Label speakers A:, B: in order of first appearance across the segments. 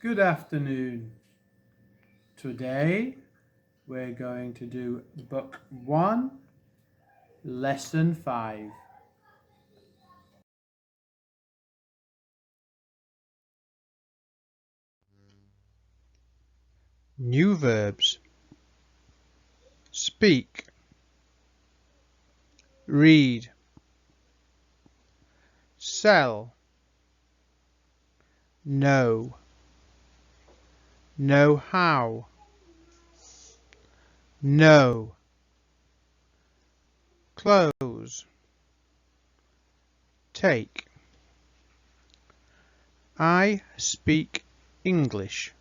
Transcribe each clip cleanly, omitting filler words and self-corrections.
A: Good afternoon. Today we're going to do Book 1, Lesson 5.
B: New verbs. Speak, read, sell, know how, know, close, take. I speak English.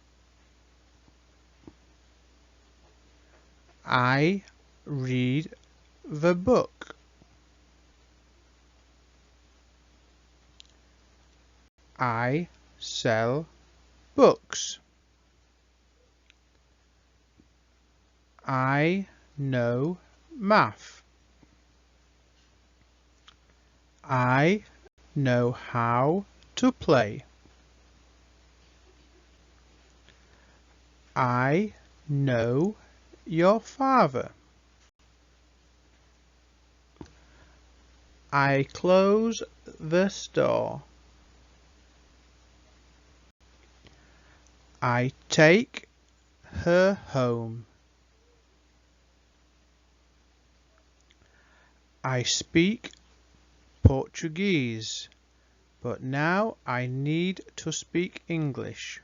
B: I read the book. I sell books. I know math. I know how to play. I know your father. I close the store. I take her home. I speak Portuguese, but now I need to speak English.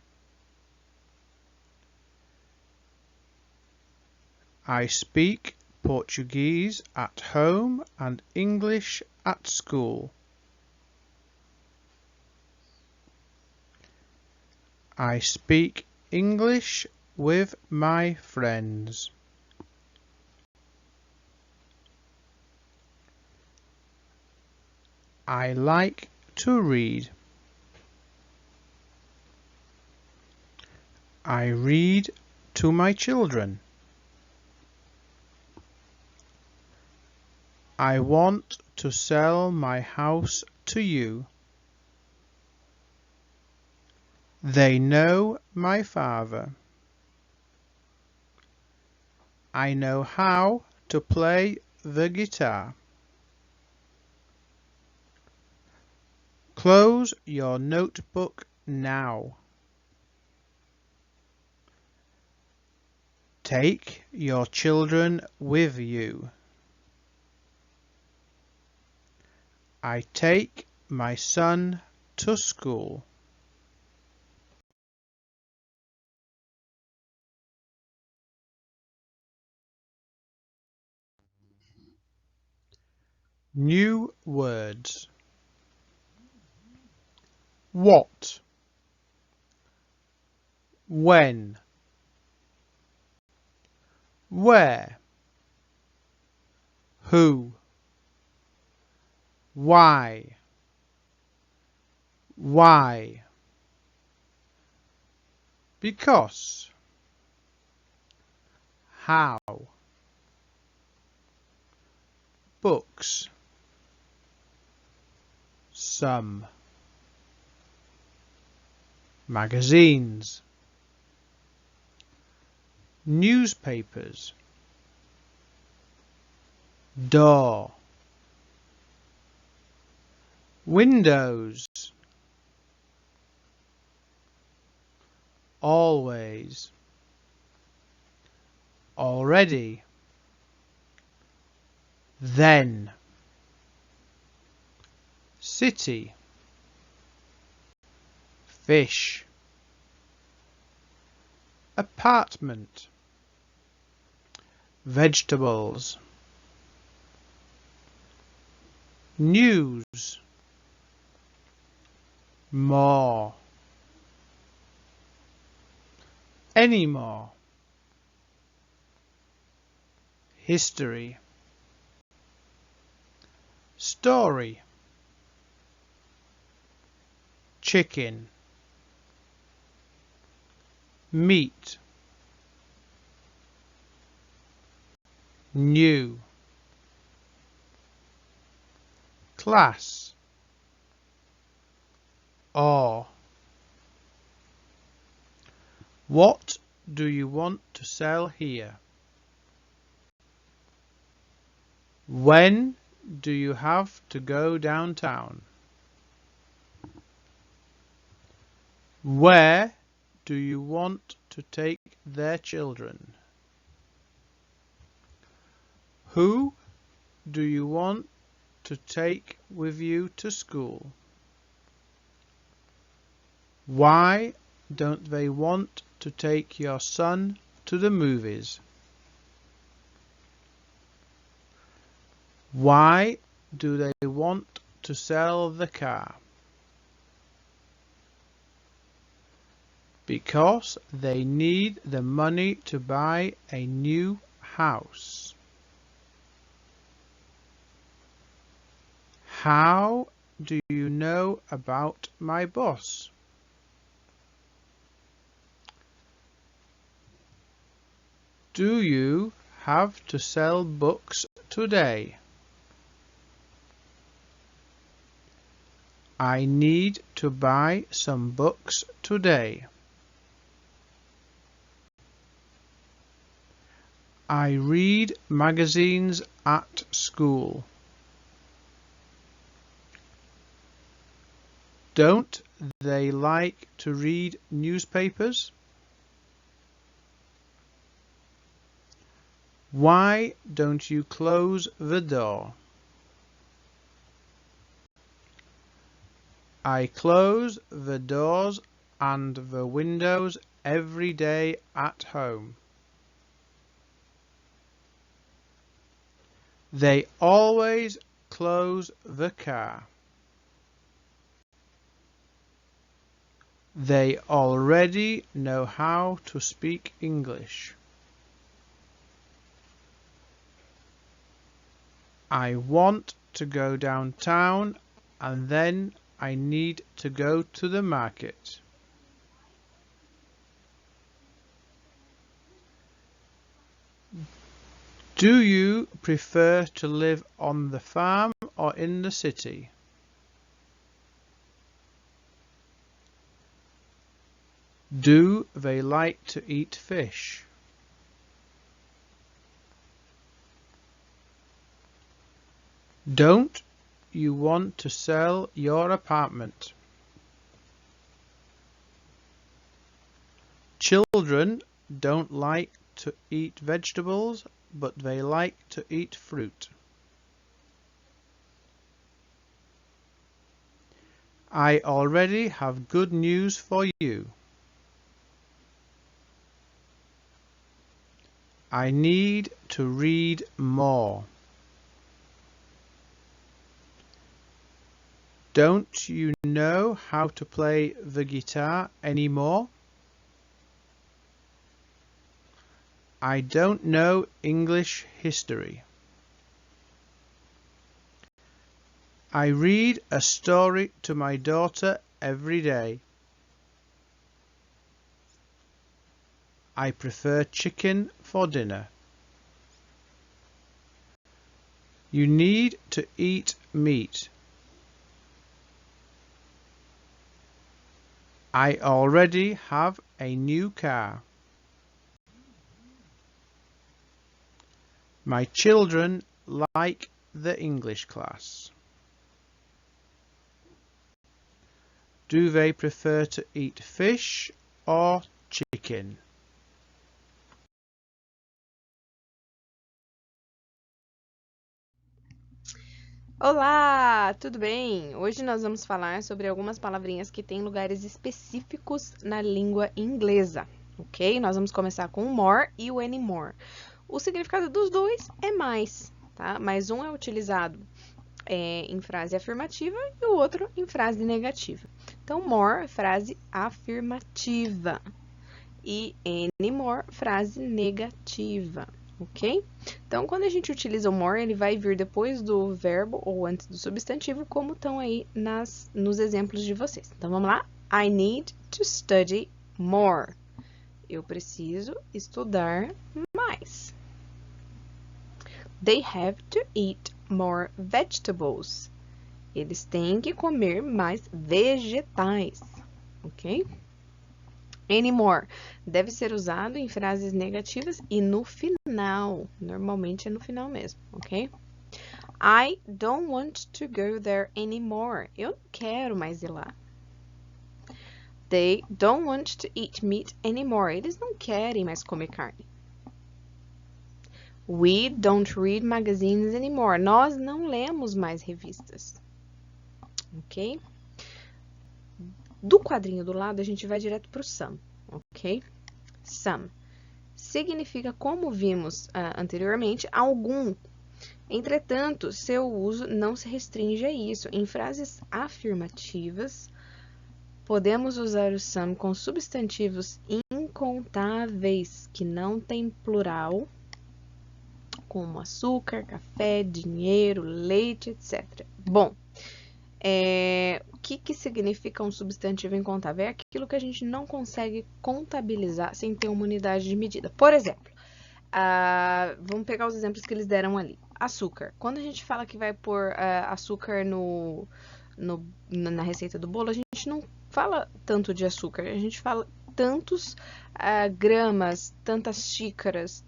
B: I speak Portuguese at home and English at school. I speak English with my friends. I like to read. I read to my children. I want to sell my house to you. They know my father. I know how to play the guitar. Close your notebook now. Take your children with you. I take my son to school. New words. What? When? Where? Who? Why? Why? Because. How? Books. Some. Magazines. Newspapers. Door. Windows. Always. Already. Then. City. Fish. Apartment. Vegetables. News. More. Anymore. History. Story. Chicken. Meat. New. Class. Or. What do you want to sell here? When do you have to go downtown? Where do you want to take their children? Who do you want to take with you to school? Why don't they want to take your son to the movies? Why do they want to sell the car? Because they need the money to buy a new house. How do you know about my boss? Do you have to sell books today? I need to buy some books today. I read magazines at school. Don't they like to read newspapers? Why don't you close the door? I close the doors and the windows every day at home. They always close the car. They already know how to speak English. I want to go downtown and then I need to go to the market. Do you prefer to live on the farm or in the city? Do they like to eat fish? Don't you want to sell your apartment? Children don't like to eat vegetables, but they like to eat fruit. I already have good news for you. I need to read more. Don't you know how to play the guitar anymore? I don't know English history. I read a story to my daughter every day. I prefer chicken for dinner. You need to eat meat. I already have a new car. My children like the English class. Do they prefer to eat fish or chicken?
C: Olá, tudo bem? Hoje nós vamos falar sobre algumas palavrinhas que têm lugares específicos na língua inglesa, ok? Nós vamos começar com o more e o anymore. O significado dos dois é mais, tá? Mas um é utilizado em frase afirmativa e o outro em frase negativa. Então, more, frase afirmativa. E anymore, frase negativa. Ok? Então, quando a gente utiliza o more, ele vai vir depois do verbo ou antes do substantivo, como estão aí nos exemplos de vocês. Então, vamos lá? I need to study more. Eu preciso estudar mais. They have to eat more vegetables. Eles têm que comer mais vegetais. Ok? Anymore deve ser usado em frases negativas e no final. Normalmente é no final mesmo, ok? I don't want to go there anymore. Eu não quero mais ir lá. They don't want to eat meat anymore. Eles não querem mais comer carne. We don't read magazines anymore. Nós não lemos mais revistas. Ok? Do quadrinho do lado, a gente vai direto para o some. Ok? Some significa, como vimos anteriormente, algum. Entretanto, seu uso não se restringe a isso. Em frases afirmativas, podemos usar o some com substantivos incontáveis que não têm plural, como açúcar, café, dinheiro, leite, etc. Bom, o que significa um substantivo incontável? É aquilo que a gente não consegue contabilizar sem ter uma unidade de medida. Por exemplo, vamos pegar os exemplos que eles deram ali. Açúcar. Quando a gente fala que vai pôr açúcar na receita do bolo, a gente não fala tanto de açúcar, a gente fala tantos gramas, tantas xícaras,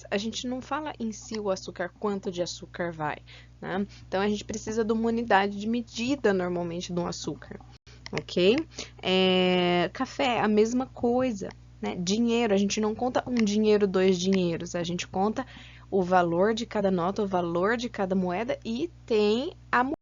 C: a gente não fala em si o açúcar, quanto de açúcar vai, né? Então, a gente precisa de uma unidade de medida, normalmente, de um açúcar, ok? Café, a mesma coisa, né? Dinheiro, a gente não conta um dinheiro, dois dinheiros, a gente conta o valor de cada nota, o valor de cada moeda e tem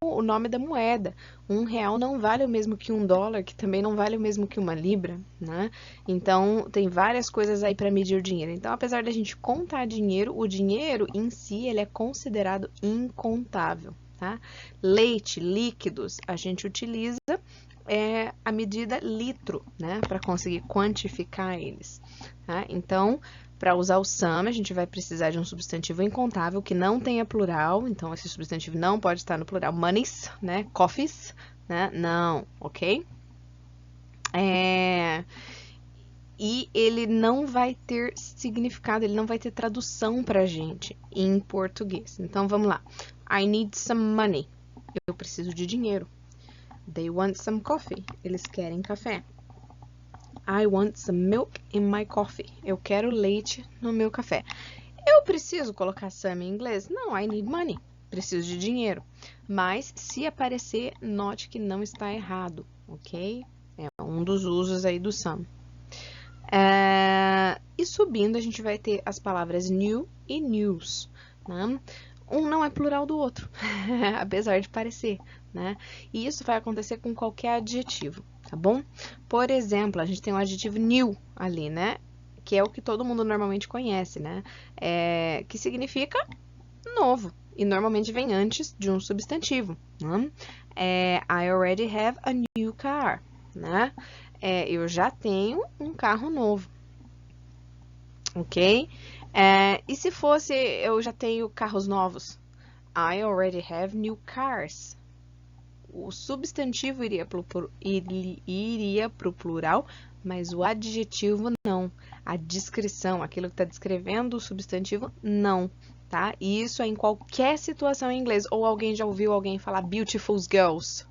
C: o nome da moeda. R$1 não vale o mesmo que $1, que também não vale o mesmo que uma libra, né? Então, tem várias coisas aí para medir o dinheiro. Então, apesar da gente contar dinheiro, o dinheiro em si, ele é considerado incontável, tá? Leite, líquidos, a gente utiliza a medida litro, né? Para conseguir quantificar eles, tá? Então, para usar o some, a gente vai precisar de um substantivo incontável que não tenha plural. Então, esse substantivo não pode estar no plural. Monies, né? Coffees, né? Não, ok? E ele não vai ter significado, ele não vai ter tradução pra gente em português. Então, vamos lá. I need some money. Eu preciso de dinheiro. They want some coffee. Eles querem café. I want some milk in my coffee. Eu quero leite no meu café. Eu preciso colocar some em inglês? Não, I need money. Preciso de dinheiro. Mas, se aparecer, note que não está errado, ok? É um dos usos aí do some. E subindo, a gente vai ter as palavras new e news, né? Um não é plural do outro, apesar de parecer, né? E isso vai acontecer com qualquer adjetivo, tá bom? Por exemplo, a gente tem o adjetivo new ali, né? Que é o que todo mundo normalmente conhece, né? Que significa novo. E normalmente vem antes de um substantivo, né? I already have a new car, né? Eu já tenho um carro novo, ok? E se fosse, eu já tenho carros novos? I already have new cars. O substantivo iria para o plural, mas o adjetivo não. A descrição, aquilo que está descrevendo o substantivo, não, tá? E isso é em qualquer situação em inglês. Ou alguém já ouviu alguém falar beautiful girls?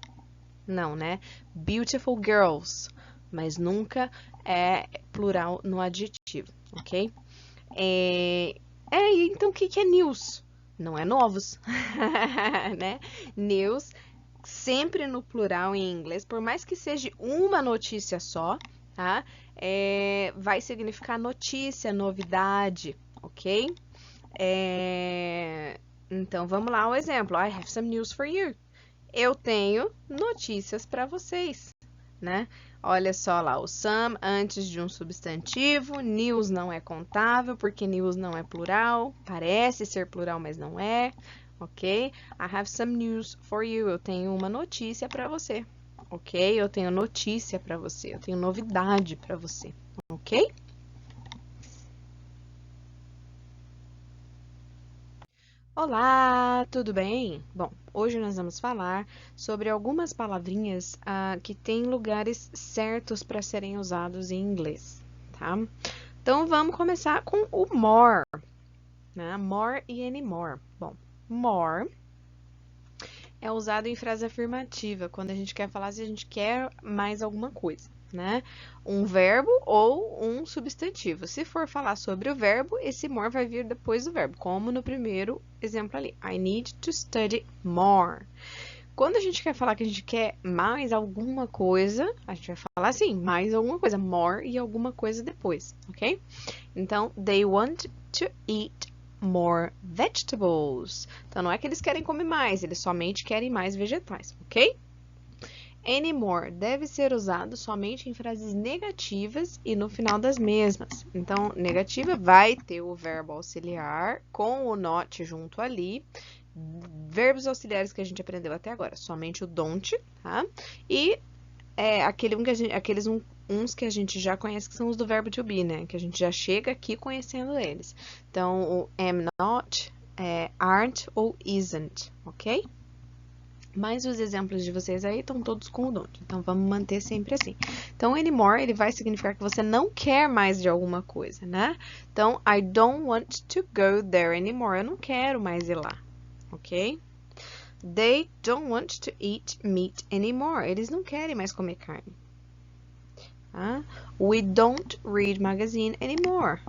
C: Não, né? Beautiful girls, mas nunca é plural no adjetivo, ok? Então o que é news? Não é novos, né? News sempre no plural em inglês, por mais que seja uma notícia só, tá? Vai significar notícia, novidade, ok? Então, vamos lá ao exemplo. I have some news for you. Eu tenho notícias para vocês, né? Olha só lá, o some antes de um substantivo, news não é contável, porque news não é plural, parece ser plural, mas não é, ok? I have some news for you, eu tenho uma notícia para você, ok? Eu tenho notícia para você, eu tenho novidade para você, ok? Olá, tudo bem? Bom, hoje nós vamos falar sobre algumas palavrinhas que têm lugares certos para serem usados em inglês, tá? Então, vamos começar com o more, né? More e anymore. Bom, more é usado em frase afirmativa, quando a gente quer falar se a gente quer mais alguma coisa. né? Um verbo ou um substantivo. Se for falar sobre o verbo, esse more vai vir depois do verbo, como no primeiro exemplo ali. I need to study more. Quando a gente quer falar que a gente quer mais alguma coisa, a gente vai falar assim, mais alguma coisa, more e alguma coisa depois, ok? Então, they want to eat more vegetables. Então, não é que eles querem comer mais, eles somente querem mais vegetais, ok? Any more deve ser usado somente em frases negativas e no final das mesmas. Então, negativa vai ter o verbo auxiliar com o not junto ali. Verbos auxiliares que a gente aprendeu até agora, somente o don't, tá? E uns que a gente já conhece que são os do verbo to be, né? Que a gente já chega aqui conhecendo eles. Então, o am not, aren't ou isn't, ok? Mas os exemplos de vocês aí estão todos com o don't. Então, vamos manter sempre assim. Então, anymore, ele vai significar que você não quer mais de alguma coisa, né? Então, I don't want to go there anymore. Eu não quero mais ir lá, ok? They don't want to eat meat anymore. Eles não querem mais comer carne. Tá? We don't read magazine anymore.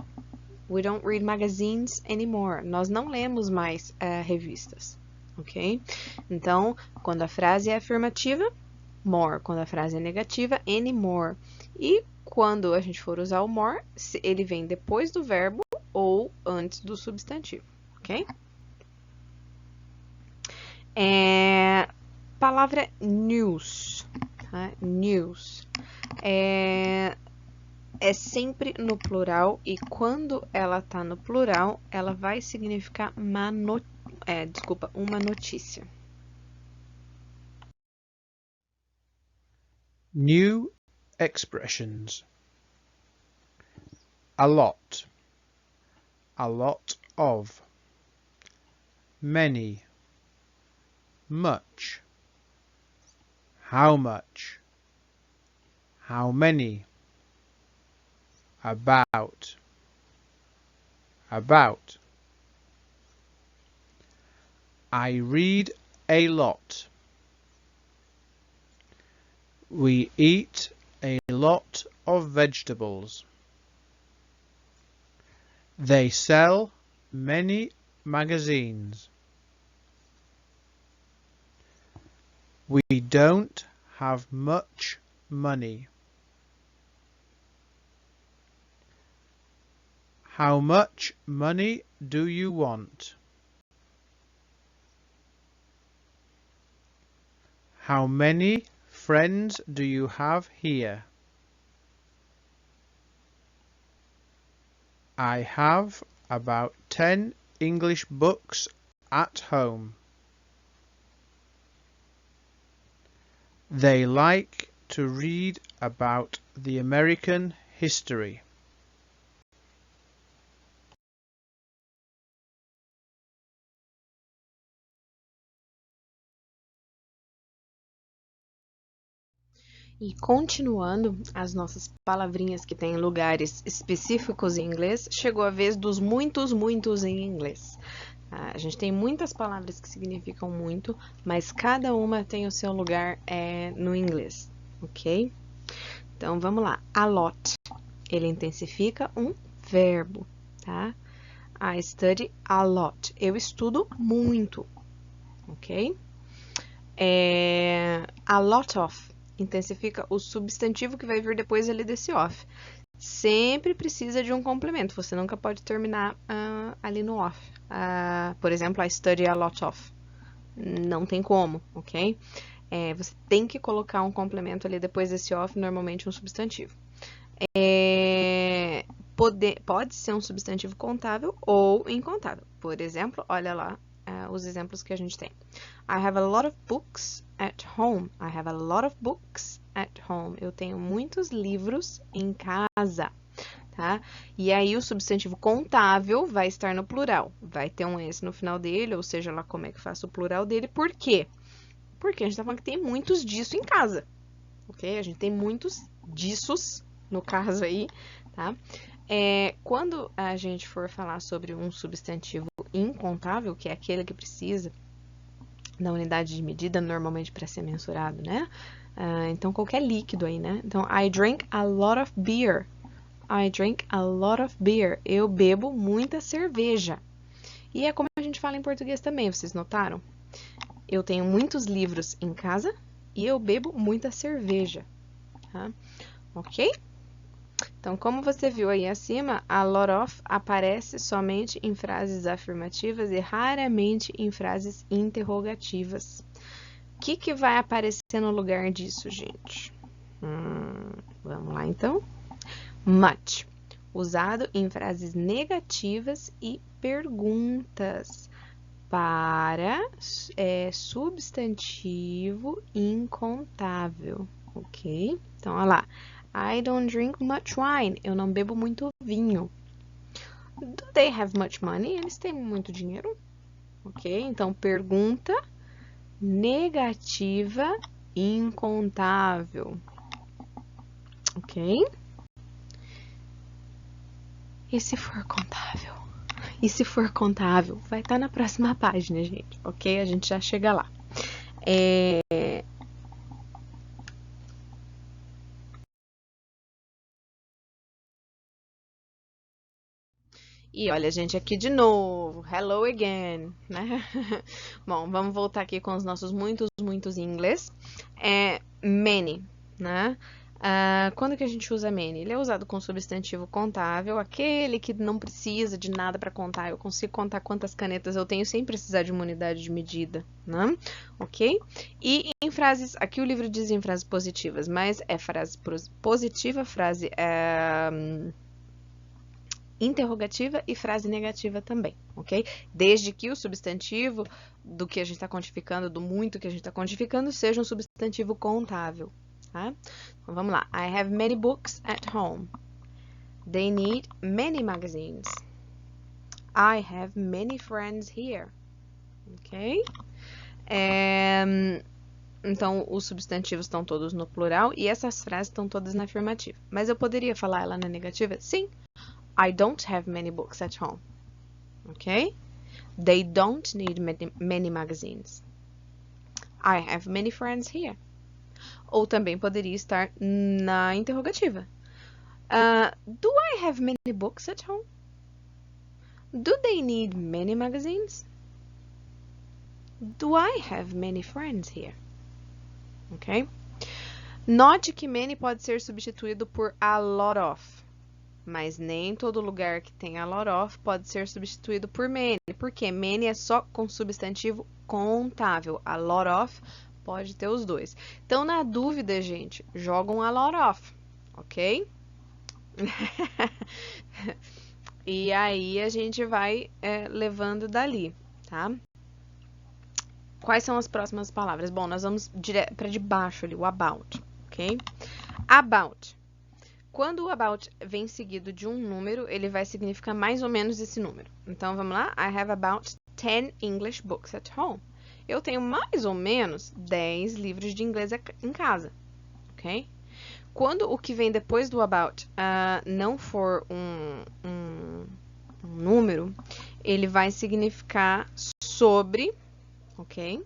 C: We don't read magazines anymore. Nós não lemos mais revistas. Ok? Então, quando a frase é afirmativa, more. Quando a frase é negativa, anymore. E quando a gente for usar o more, ele vem depois do verbo ou antes do substantivo. Ok? Palavra news. Tá? News. É sempre no plural e quando ela tá no plural, ela vai significar uma notícia.
B: New expressions. A lot of, many, much, how much, how many, about. I read a lot. We eat a lot of vegetables. They sell many magazines. We don't have much money. How much money do you want? How many friends do you have here? I have about 10 English books at home. They like to read about the American history.
C: E continuando as nossas palavrinhas que têm lugares específicos em inglês, chegou a vez dos muitos em inglês. A gente tem muitas palavras que significam muito, mas cada uma tem o seu lugar no inglês, ok? Então, vamos lá. A lot. Ele intensifica um verbo, tá? I study a lot. Eu estudo muito, ok? A lot of intensifica o substantivo que vai vir depois ali desse off. Sempre precisa de um complemento. Você nunca pode terminar ali no off. Por exemplo, I study a lot of. Não tem como, ok? Você tem que colocar um complemento ali depois desse off, normalmente um substantivo. Pode ser um substantivo contável ou incontável. Por exemplo, olha lá os exemplos que a gente tem. I have a lot of books at home. I have a lot of books at home. Eu tenho muitos livros em casa, tá? E aí o substantivo contável vai estar no plural. Vai ter um S no final dele, ou seja lá como é que faço o plural dele. Por quê? Porque a gente tá falando que tem muitos disso em casa, ok? A gente tem muitos dissos, no caso aí, tá? Quando a gente for falar sobre um substantivo incontável, que é aquele que precisa da unidade de medida, normalmente para ser mensurado, né? Então, qualquer líquido aí, né? Então, I drink a lot of beer. I drink a lot of beer. Eu bebo muita cerveja. E é como a gente fala em português também, vocês notaram? Eu tenho muitos livros em casa e eu bebo muita cerveja, tá? Ok? Então, como você viu aí acima, a lot of aparece somente em frases afirmativas e raramente em frases interrogativas. O que vai aparecer no lugar disso, gente? Vamos lá, então. Much, usado em frases negativas e perguntas para substantivo incontável, ok? Então, olha lá. I don't drink much wine. Eu não bebo muito vinho. Do they have much money? Eles têm muito dinheiro, ok? Então, pergunta negativa incontável, ok? E se for contável? E se for contável? Vai estar na próxima página, gente, ok? A gente já chega lá. E olha, gente, aqui de novo. Hello again, né? Bom, vamos voltar aqui com os nossos muitos em inglês. Many, né? Quando que a gente usa many? Ele é usado com substantivo contável, aquele que não precisa de nada para contar. Eu consigo contar quantas canetas eu tenho sem precisar de uma unidade de medida, né? Ok? E em frases, aqui o livro diz em frases positivas, mas é frase positiva, frase interrogativa e frase negativa também, ok? Desde que o substantivo do que a gente está quantificando, do muito que a gente está quantificando, seja um substantivo contável, tá? Então, vamos lá. I have many books at home. They need many magazines. I have many friends here. Ok? Então, os substantivos estão todos no plural e essas frases estão todas na afirmativa. Mas eu poderia falar ela na negativa? Sim. I don't have many books at home. Okay? They don't need many magazines. I have many friends here. Ou também poderia estar na interrogativa. Do I have many books at home? Do they need many magazines? Do I have many friends here? Ok? Note que many pode ser substituído por a lot of. Mas nem todo lugar que tem a lot of pode ser substituído por many, porque many é só com substantivo contável. A lot of pode ter os dois. Então, na dúvida, gente, jogam a lot of, ok? E aí a gente vai levando dali, tá? Quais são as próximas palavras? Bom, nós vamos para debaixo ali, o about, ok? About. Quando o about vem seguido de um número, ele vai significar mais ou menos esse número. Então, vamos lá. I have about 10 English books at home. Eu tenho mais ou menos 10 livros de inglês em casa, ok? Quando o que vem depois do about não for um número, ele vai significar sobre, ok?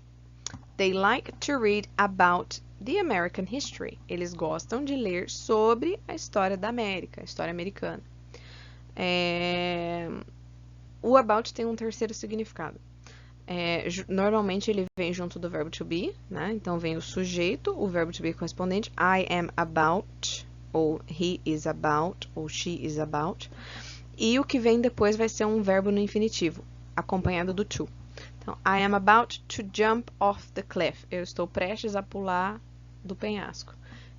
C: They like to read about the American history. Eles gostam de ler sobre a história da América, a história americana. O about tem um terceiro significado. Normalmente ele vem junto do verbo to be, né? Então vem o sujeito, o verbo to be correspondente. I am about, ou he is about, ou she is about. E o que vem depois vai ser um verbo no infinitivo, acompanhado do to. Então, I am about to jump off the cliff. Eu estou prestes a pular do penhasco.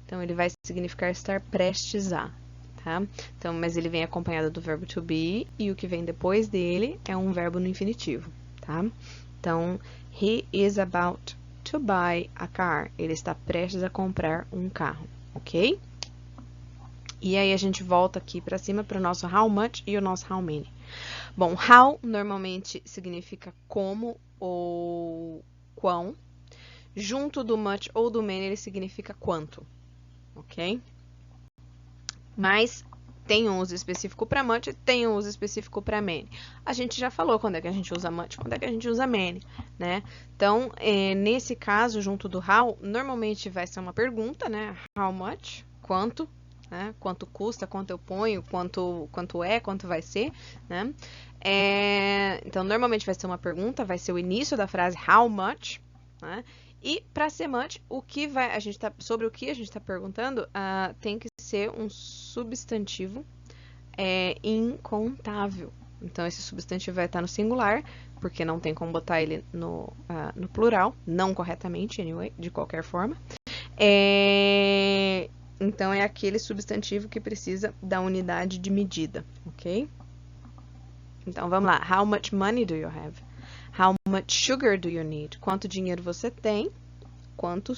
C: Então, ele vai significar estar prestes a, tá? Então, mas ele vem acompanhado do verbo to be e o que vem depois dele é um verbo no infinitivo, tá? Então, he is about to buy a car. Ele está prestes a comprar um carro, ok? E aí a gente volta aqui para cima para o nosso how much e o nosso how many. Bom, how normalmente significa como ou quão. Junto do much ou do many ele significa quanto, ok? Mas tem um uso específico para much, tem um uso específico para many. A gente já falou quando é que a gente usa much, quando é que a gente usa many, né? Então, nesse caso, junto do how, normalmente vai ser uma pergunta, né? How much? Quanto? Né? Quanto custa, quanto eu ponho, quanto vai ser, né? Então, normalmente vai ser uma pergunta, vai ser o início da frase how much, né? E para ser much, sobre o que a gente está perguntando, tem que ser um substantivo incontável. Então, esse substantivo vai estar no singular, porque não tem como botar ele no plural, não corretamente, anyway, de qualquer forma. Então, é aquele substantivo que precisa da unidade de medida, ok? Então, vamos lá. How much money do you have? How much sugar do you need? Quanto dinheiro você tem? Quanto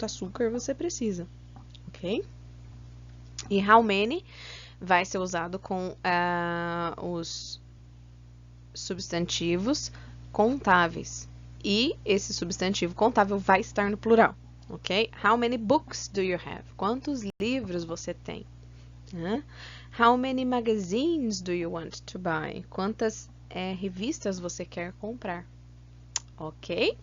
C: açúcar você precisa, ok? E how many vai ser usado com os substantivos contáveis. E esse substantivo contável vai estar no plural, ok? How many books do you have? Quantos livros você tem? How many magazines do you want to buy? Quantas revistas você quer comprar? Ok?